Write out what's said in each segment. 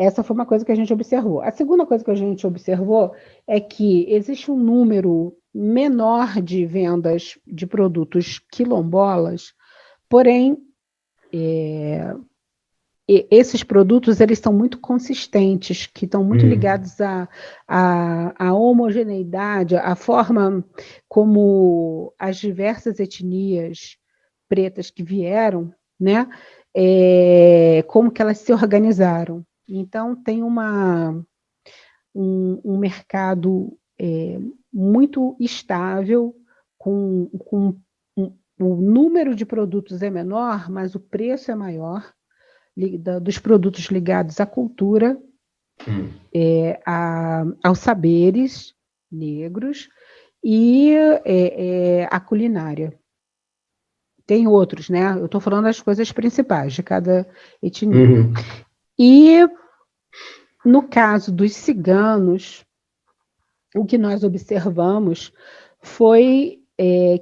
Essa foi uma coisa que a gente observou. A segunda coisa que a gente observou é que existe um número menor de vendas de produtos quilombolas, porém, esses produtos eles são muito consistentes, que estão muito ligados à homogeneidade, à forma como as diversas etnias pretas que vieram, né, como que elas se organizaram. Então, tem um mercado muito estável, o número de produtos é menor, mas o preço é maior, dos produtos ligados à cultura, aos saberes negros e à culinária. Tem outros, né? Eu estou falando das coisas principais de cada etnia. E, no caso dos ciganos, o que nós observamos foi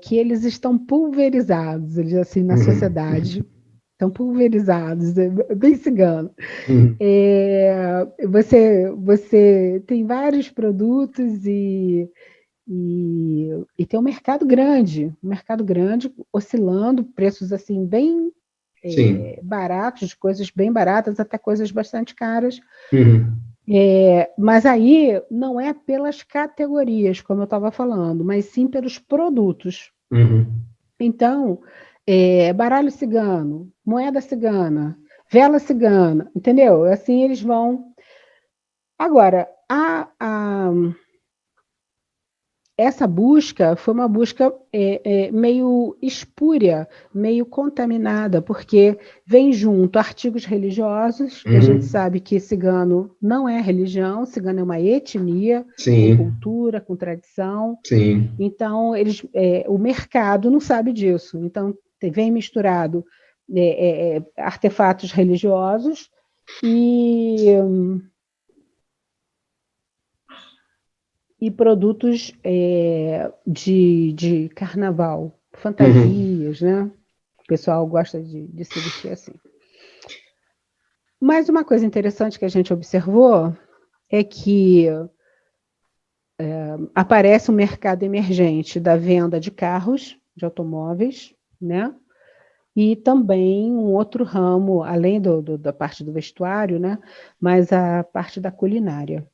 que eles estão pulverizados, assim, na sociedade. Estão pulverizados, bem cigano. Você tem vários produtos e tem um mercado grande, oscilando, preços assim bem baratos, de coisas bem baratas até coisas bastante caras. Mas aí não é pelas categorias, como eu estava falando, mas sim pelos produtos. Então, baralho cigano, moeda cigana, vela cigana, entendeu? Assim eles vão. Agora, essa busca foi uma busca meio espúria, meio contaminada, porque vem junto artigos religiosos, que a gente sabe que cigano não é religião, cigano é uma etnia, com cultura, com tradição. Então, o mercado não sabe disso. Então, vem misturado artefatos religiosos e produtos de carnaval, fantasias, né? O pessoal gosta de se vestir assim. Mas uma coisa interessante que a gente observou é que aparece um mercado emergente da venda de carros, de automóveis, né? E também um outro ramo, além da parte do vestuário, né? Mas a parte da culinária.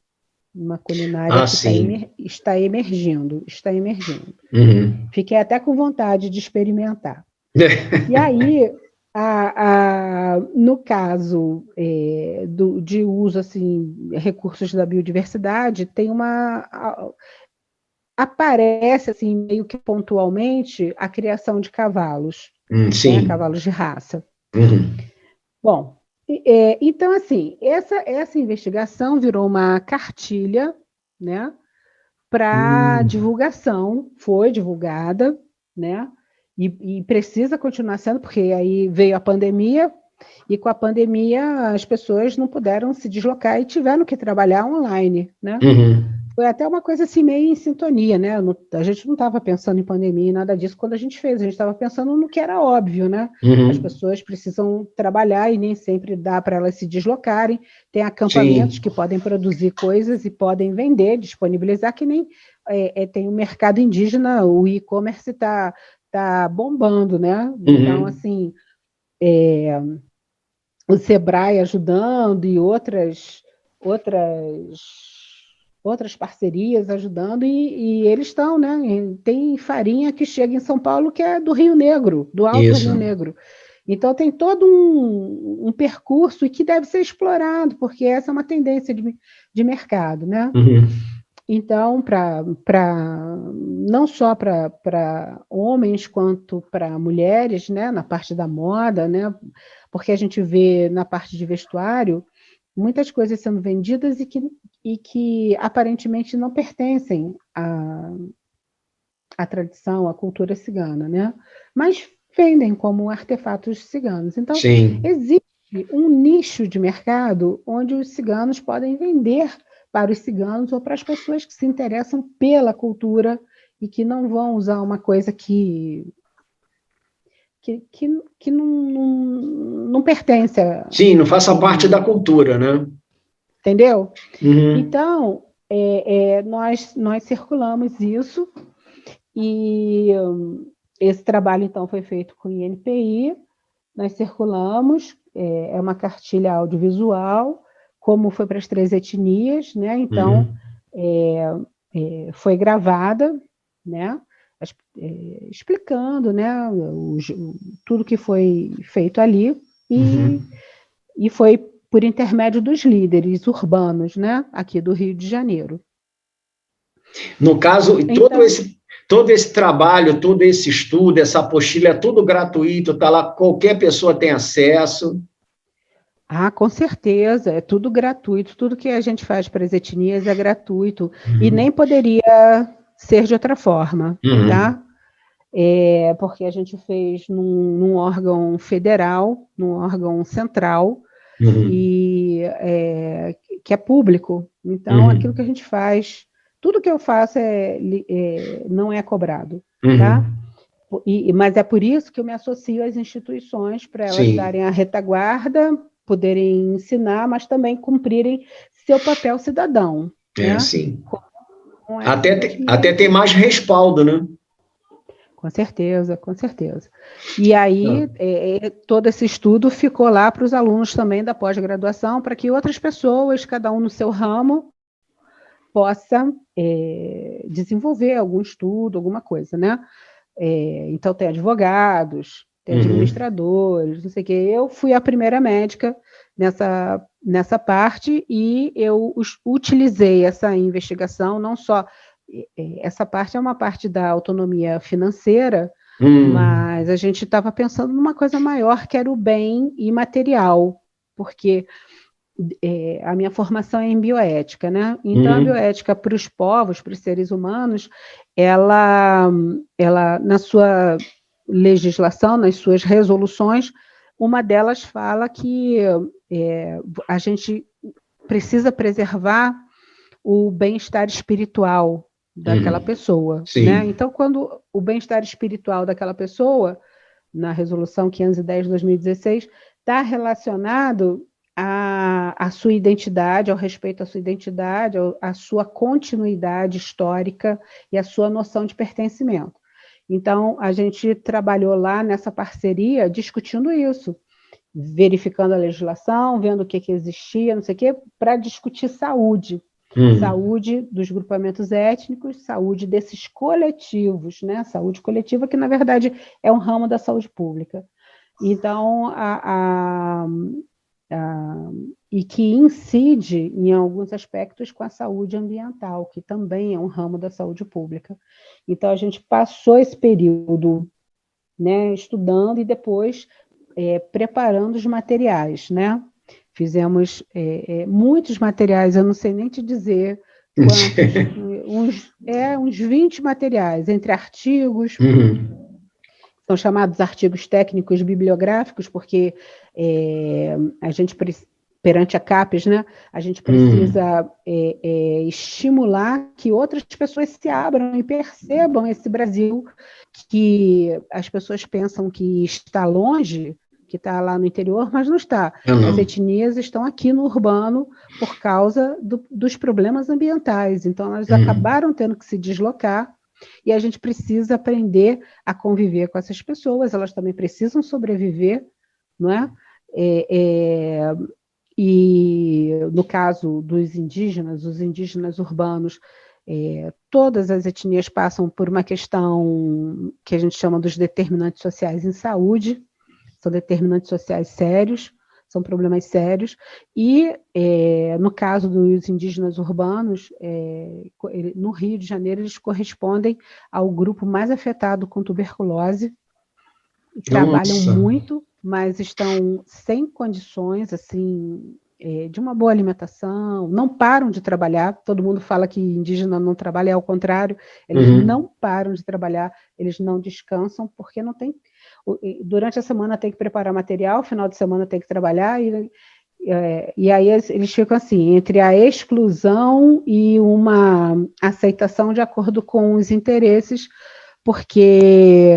Uma culinária que está emergindo. Fiquei até com vontade de experimentar. E aí, no caso de uso, assim, recursos da biodiversidade, tem aparece, assim, meio que pontualmente, a criação de cavalos, né, cavalos de raça. Bom, então, assim, essa investigação virou uma cartilha, né, para divulgação, foi divulgada, né, e precisa continuar sendo, porque aí veio a pandemia, e com a pandemia as pessoas não puderam se deslocar e tiveram que trabalhar online, né? Foi até uma coisa assim meio em sintonia, né? A gente não estava pensando em pandemia e nada disso quando a gente fez, a gente estava pensando no que era óbvio, né? As pessoas precisam trabalhar e nem sempre dá para elas se deslocarem. Tem acampamentos que podem produzir coisas e podem vender, disponibilizar, que nem tem o mercado indígena, o e-commerce está bombando, né? Então, assim, o Sebrae ajudando e outras parcerias ajudando, e eles estão, né? Tem farinha que chega em São Paulo que é do Rio Negro, do Alto Rio Negro. Então tem todo um percurso e que deve ser explorado, porque essa é uma tendência de mercado, né? Então, não só para homens quanto para mulheres, né? Na parte da moda, né? Porque a gente vê na parte de vestuário muitas coisas sendo vendidas e que aparentemente não pertencem à tradição, à cultura cigana, né? Mas vendem como artefatos ciganos. Então, existe um nicho de mercado onde os ciganos podem vender para os ciganos ou para as pessoas que se interessam pela cultura e que não vão usar uma coisa que não pertence a... Sim, não faça parte da cultura, né? entendeu? Então, nós circulamos isso, e esse trabalho, então, foi feito com o INPI, nós circulamos, é uma cartilha audiovisual, como foi para as 3 etnias, né? Então, foi gravada, né? Explicando, né? Tudo que foi feito ali, e foi por intermédio dos líderes urbanos, né? Aqui do Rio de Janeiro. No caso, então, todo esse trabalho, todo esse estudo, essa apostila, é tudo gratuito, está lá, qualquer pessoa tem acesso? Ah, com certeza, é tudo gratuito, tudo que a gente faz para as etnias é gratuito, e nem poderia ser de outra forma, tá? Porque a gente fez num órgão federal, num órgão central, e que é público. Então, aquilo que a gente faz, tudo que eu faço não é cobrado, tá? Mas é por isso que eu me associo às instituições, para elas darem a retaguarda, poderem ensinar, mas também cumprirem seu papel cidadão. Né? Sim. Até tem mais respaldo, né? Com certeza, com certeza. E aí, todo esse estudo ficou lá para os alunos também da pós-graduação, para que outras pessoas, cada um no seu ramo, possa desenvolver algum estudo, alguma coisa, né? Então, tem advogados, tem administradores, não sei o quê. Eu fui a primeira médica nessa parte, e eu utilizei essa investigação, não só... Essa parte é uma parte da autonomia financeira, mas a gente estava pensando numa coisa maior, que era o bem imaterial, porque a minha formação é em bioética, né? Então, a bioética para os povos, para os seres humanos, ela, na sua legislação, nas suas resoluções, uma delas fala que a gente precisa preservar o bem-estar espiritual daquela pessoa. Né? Então, quando o bem-estar espiritual daquela pessoa, na resolução 510 de 2016, está relacionado à sua identidade, ao respeito à sua identidade, à sua continuidade histórica e à sua noção de pertencimento. Então, a gente trabalhou lá nessa parceria discutindo isso, verificando a legislação, vendo o que existia, não sei o quê, para discutir saúde. Saúde dos grupamentos étnicos, saúde desses coletivos, né? Saúde coletiva, que, na verdade, é um ramo da saúde pública. Então, e que incide em alguns aspectos com a saúde ambiental, que também é um ramo da saúde pública. Então, a gente passou esse período, né, estudando e depois preparando os materiais, né? Fizemos muitos materiais, eu não sei nem te dizer quantos, uns 20 materiais, entre artigos, são chamados artigos técnicos bibliográficos, porque a gente, perante a CAPES, né, a gente precisa estimular que outras pessoas se abram e percebam esse Brasil, que as pessoas pensam que está longe, que está lá no interior, mas não está. As etnias estão aqui no urbano por causa dos problemas ambientais. Então, elas acabaram tendo que se deslocar, e a gente precisa aprender a conviver com essas pessoas, elas também precisam sobreviver, não é? E no caso dos indígenas, os indígenas urbanos, todas as etnias passam por uma questão que a gente chama dos determinantes sociais em saúde, são determinantes sociais sérios, são problemas sérios, e no caso dos indígenas urbanos, no Rio de Janeiro, eles correspondem ao grupo mais afetado com tuberculose, trabalham muito, mas estão sem condições, assim, de uma boa alimentação, não param de trabalhar. Todo mundo fala que indígena não trabalha, é ao contrário, eles não param de trabalhar, eles não descansam, porque não tem... Durante a semana tem que preparar material, final de semana tem que trabalhar, e aí eles ficam assim, entre a exclusão e uma aceitação de acordo com os interesses, porque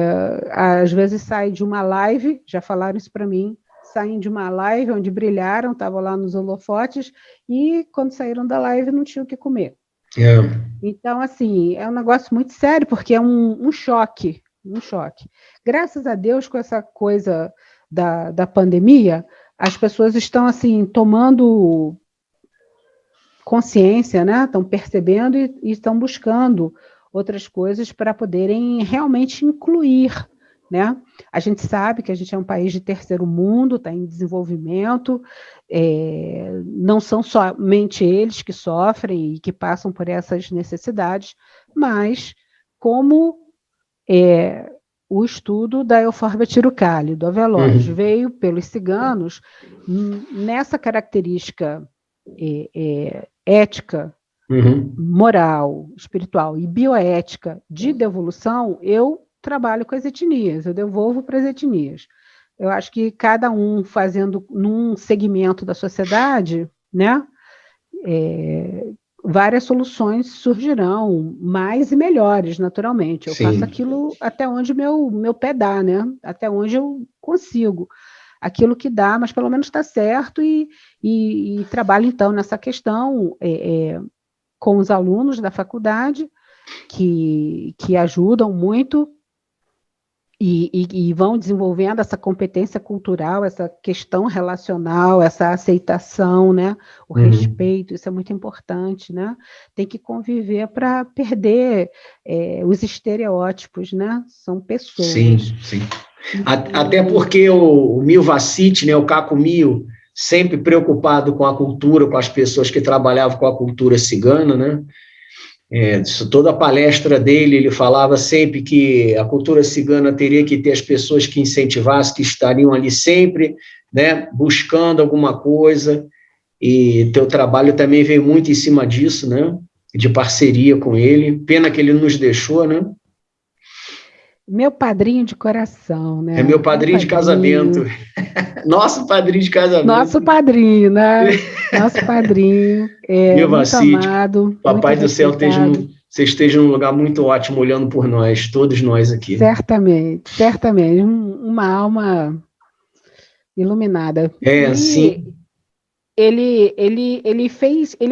às vezes sai de uma live, já falaram isso para mim, saem de uma live onde brilharam, estavam lá nos holofotes, e quando saíram da live não tinham o que comer. Então, assim, é um negócio muito sério, porque é um choque, um choque. Graças a Deus, com essa coisa da pandemia, as pessoas estão, assim, tomando consciência, né? Estão percebendo e estão buscando outras coisas para poderem realmente incluir, né? A gente sabe que a gente é um país de terceiro mundo, está em desenvolvimento, não são somente eles que sofrem e que passam por essas necessidades, mas como o estudo da Euphorbia tirucale, do Averroes, veio pelos ciganos, nessa característica ética, moral, espiritual e bioética de devolução, eu trabalho com as etnias, eu devolvo para as etnias. Eu acho que cada um fazendo num segmento da sociedade, né, várias soluções surgirão, mais e melhores, naturalmente. Eu faço aquilo até onde meu pé dá, né? Até onde eu consigo. Aquilo que dá, mas pelo menos está certo, e trabalho, então, nessa questão com os alunos da faculdade, que ajudam muito, e vão desenvolvendo essa competência cultural, essa questão relacional, essa aceitação, né? O respeito, isso é muito importante, né? Tem que conviver para perder os estereótipos, né? São pessoas. Sim. Até porque o Mio Vacite, né, o Caco Mio, sempre preocupado com a cultura, com as pessoas que trabalhavam com a cultura cigana, né? Toda a palestra dele, ele falava sempre que a cultura cigana teria que ter as pessoas que incentivassem, que estariam ali sempre, né, buscando alguma coisa, e teu trabalho também veio muito em cima disso, né, de parceria com ele. Pena que ele nos deixou, né? Meu padrinho de coração, né? É meu padrinho de casamento. Nosso padrinho de casamento. Nosso padrinho, né? Nosso padrinho. Meu muito amado. Papai muito do céu, você esteja num lugar muito ótimo, olhando por nós, todos nós aqui. Certamente. Uma alma iluminada. Sim. Ele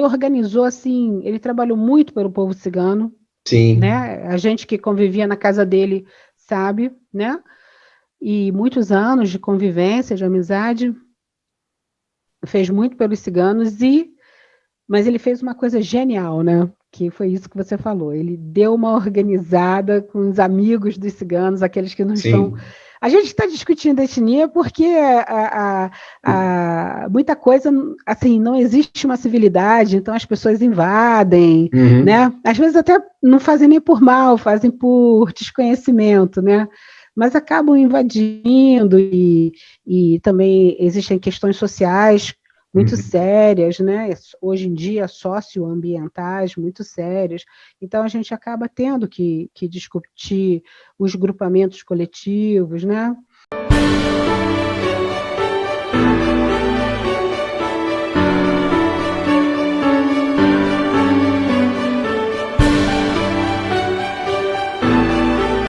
organizou, assim, ele trabalhou muito pelo povo cigano. Sim. Né? A gente que convivia na casa dele sabe, né? E muitos anos de convivência, de amizade, fez muito pelos ciganos, mas ele fez uma coisa genial, né? Que foi isso que você falou. Ele deu uma organizada com os amigos dos ciganos, aqueles que não estão... A gente está discutindo etnia porque muita coisa, assim, não existe uma civilidade, então as pessoas invadem, né? Às vezes até não fazem nem por mal, fazem por desconhecimento, né? Mas acabam invadindo, e também existem questões sociais muito sérias, né? Hoje em dia, socioambientais muito sérias. Então, a gente acaba tendo que discutir os grupamentos coletivos, né?